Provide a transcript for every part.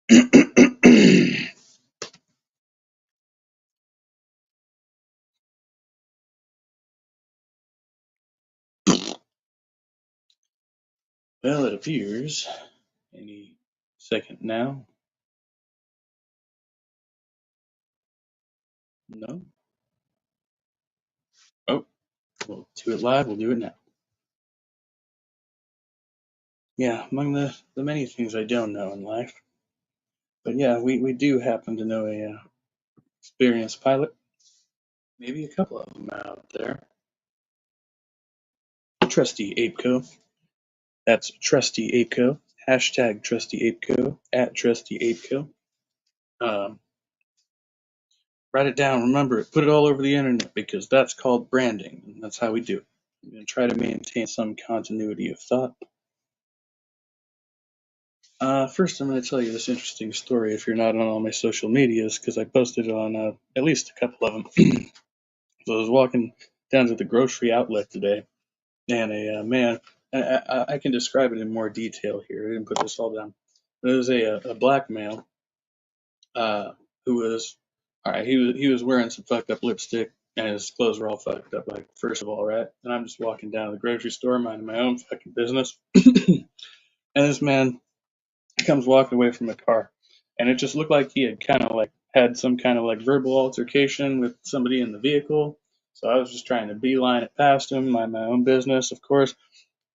Well, it appears any second now. No? Oh, we'll do it live. We'll do it now. Yeah, among the many things I don't know in life. But yeah, we do happen to know a experienced pilot. Maybe a couple of them out there. Trusty Apeco. That's Trusty Apeco. Hashtag Trusty Apeco. At Trusty Apeco. Um, Write it down, remember it, put it all over the internet because that's called branding. And that's how we do it. I'm going to try to maintain some continuity of thought. First, I'm going to tell you this interesting story if you're not on all my social medias because I posted it on at least a couple of them. So I was walking down to the grocery outlet today, and a man, I can describe it in more detail here. I didn't put this all down. There was a black male uh, who was all right. He was wearing some fucked up lipstick, and his clothes were all fucked up. Like first of all, right, and I'm just walking down to the grocery store, minding my own fucking business, and this man comes walking away from the car, and it just looked like he had kind of like had some kind of like verbal altercation with somebody in the vehicle. So I was just trying to beeline it past him, mind my own business, of course.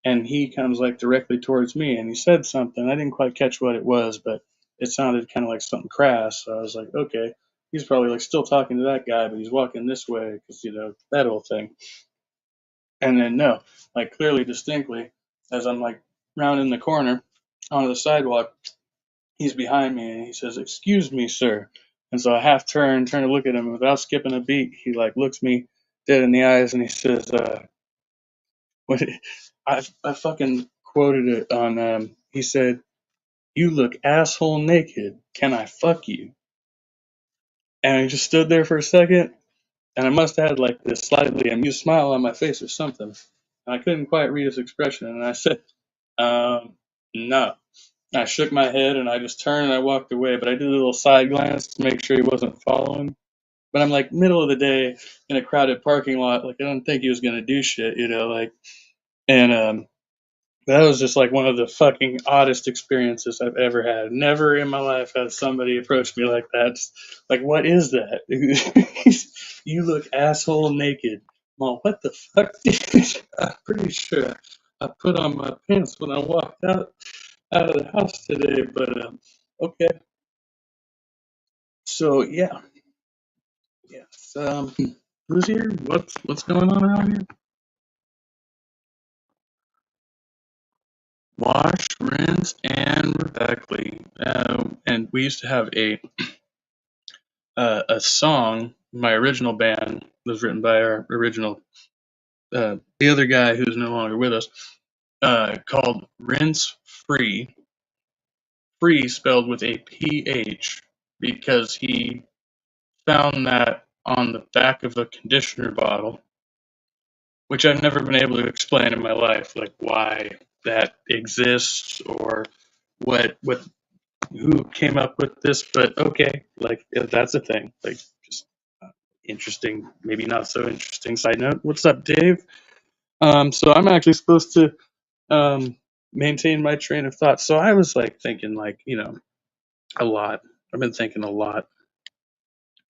And he comes like directly towards me, and he said something. I didn't quite catch what it was, but it sounded kind of like something crass. So I was like, okay, he's probably like still talking to that guy, but he's walking this way because that whole thing. And then no, like clearly, distinctly, as I'm like rounding the corner onto the sidewalk, he's behind me and he says, "Excuse me, sir." And so I half turn to look at him, and without skipping a beat, he like looks me dead in the eyes and he says, "What?" I fucking quoted it on. He said, "You look asshole naked. Can I fuck you?" And I just stood there for a second, and I must have had like this slightly amused smile on my face or something. And I couldn't quite read his expression, and I said, "No." I shook my head and I just turned and I walked away, but I did a little side glance to make sure he wasn't following. But I'm like middle of the day in a crowded parking lot, like I don't think he was gonna do shit, like. And that was just like one of the fucking oddest experiences I've ever had. Never in my life has somebody approached me like that. Just, like, what is that? You look asshole naked. Well, what the fuck? I'm pretty sure I put on my pants when I walked out of the house today, but okay. So yeah, yes. Who's here? What's going on around here? Wash, rinse, and Rebecca. And we used to have a song. My original band was written by our original the other guy who's no longer with us. Called Rinse Free. Free spelled with a PH because he found that on the back of a conditioner bottle, which I've never been able to explain in my life, like why that exists or what who came up with this, but okay, like if that's a thing. Like just interesting, maybe not so interesting side note. What's up, Dave? So I'm actually supposed to um maintain my train of thought. So I was like thinking like, a lot. I've been thinking a lot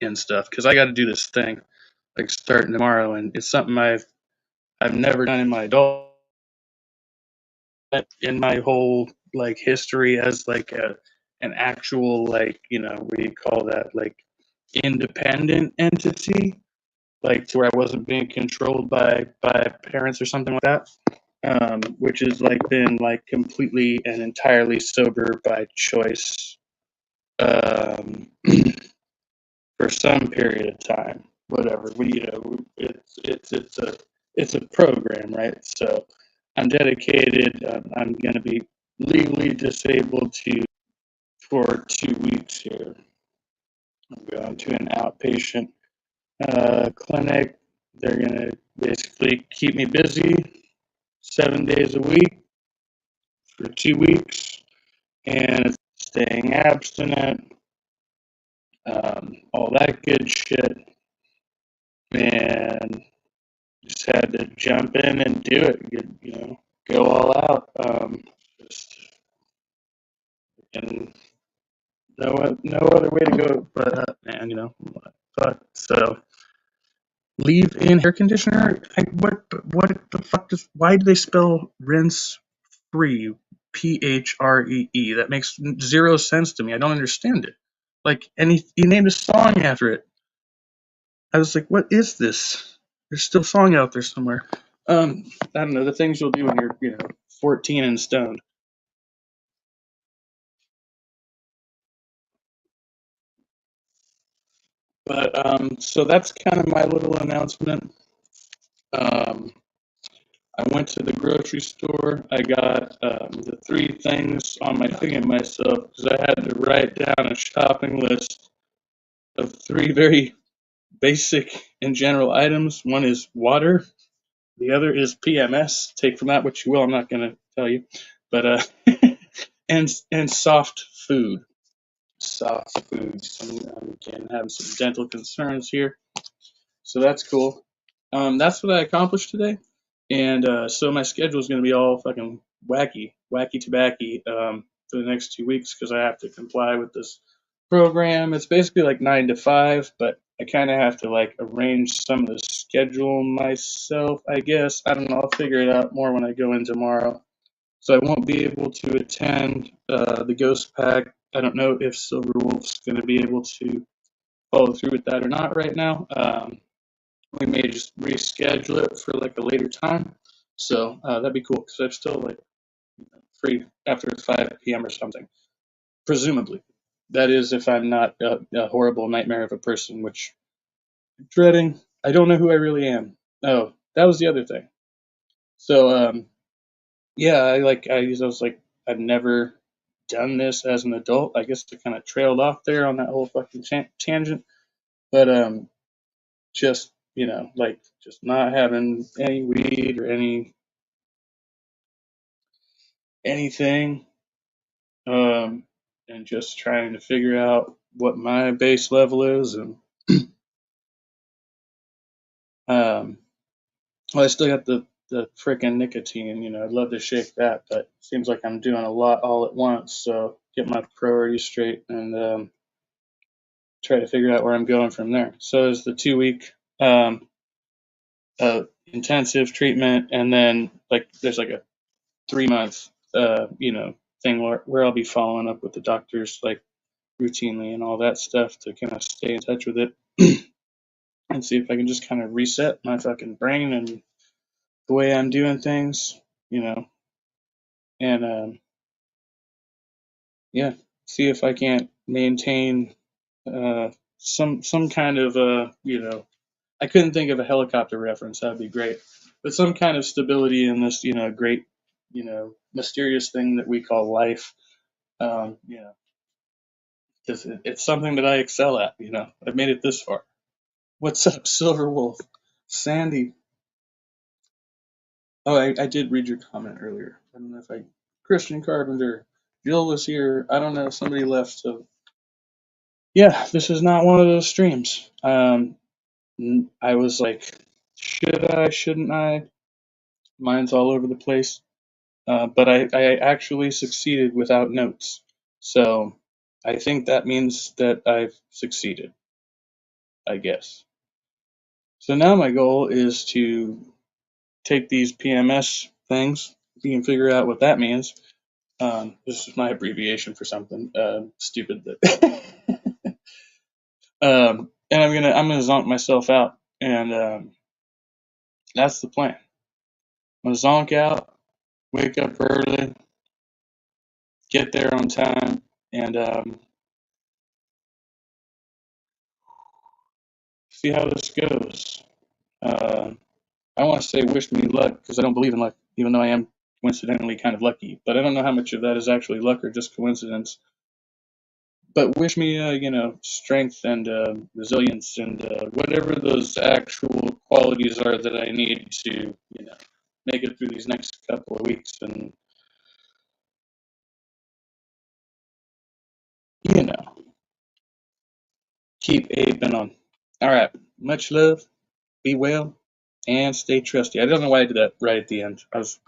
and stuff because I got to do this thing like starting tomorrow, and it's something I've never done in my adult in my whole like history as like an actual like what do you call that, like independent entity, like to where I wasn't being controlled by parents or something like that, which has like been like completely and entirely sober by choice, um, for some period of time, whatever. It's a program, right? So I'm dedicated. I'm going to be legally disabled for 2 weeks here. I'm going to an outpatient clinic. They're going to basically keep me busy 7 days a week for 2 weeks, and staying abstinent, all that good shit, and just had to jump in and do it, go all out, just, and no other way to go but up, man, fuck, so, leave-in air conditioner, what the fuck why do they spell rinse free, PHREE? That makes zero sense to me. I don't understand it. Like, and he named a song after it. I was like, what is this? There's still a song out there somewhere. I don't know, the things you'll do when you're, 14 and stoned. But, so that's kind of my little announcement. Um, I went to the grocery store. I got the three things on my thing of myself because I had to write down a shopping list of three very basic and general items. One is water. The other is PMS. Take from that what you will. I'm not going to tell you, but and soft food. Soft foods. I'm again having some dental concerns here, so that's cool. That's what I accomplished today, and so my schedule is going to be all fucking wacky tobacco for the next 2 weeks because I have to comply with this program. It's basically like 9 to 5, but I kind of have to like arrange some of the schedule myself, I guess. I don't know. I'll figure it out more when I go in tomorrow. So I won't be able to attend the Ghost Pack. I don't know if Silver Wolf's going to be able to follow through with that or not right now. We may just reschedule it for like a later time. So that'd be cool because I'm still like free after 5 p.m. or something, presumably. That is if I'm not a horrible nightmare of a person, which I'm dreading. I don't know who I really am. Oh, that was the other thing. So yeah, I was like I've never done this as an adult. I guess I kind of trailed off there on that whole fucking tangent, but just like just not having any weed or anything, and just trying to figure out what my base level is, and um, well, I still got the frickin' nicotine. I'd love to shake that, but it seems like I'm doing a lot all at once. So get my priorities straight and try to figure out where I'm going from there. So is the 2 week intensive treatment, and then like there's like a 3 month thing where I'll be following up with the doctors like routinely and all that stuff to kind of stay in touch with it and see if I can just kind of reset my fucking brain and the way I'm doing things, and yeah, see if I can't maintain some kind of I couldn't think of a helicopter reference. That'd be great, but some kind of stability in this great mysterious thing that we call life. Because it's something that I excel at. I've made it this far. What's up, Silver Wolf? Sandy. Oh, I did read your comment earlier. I don't know if Christian Carpenter. Jill was here. I don't know. Somebody left. So yeah, this is not one of those streams. I was like, should I? Shouldn't I? Mine's all over the place. But I actually succeeded without notes. So I think that means that I've succeeded, I guess. So now my goal is to take these PMS things. You can figure out what that means. This is my abbreviation for something stupid that. And I'm gonna zonk myself out, and that's the plan. I'm gonna zonk out, wake up early, get there on time, and see how this goes. Uh, I want to say wish me luck because I don't believe in luck, even though I am coincidentally kind of lucky. But I don't know how much of that is actually luck or just coincidence. But wish me, strength and resilience and whatever those actual qualities are that I need to, make it through these next couple of weeks. And you know, keep aping on. All right. Much love. Be well and stay trusty. I don't know why I did that right at the end. I was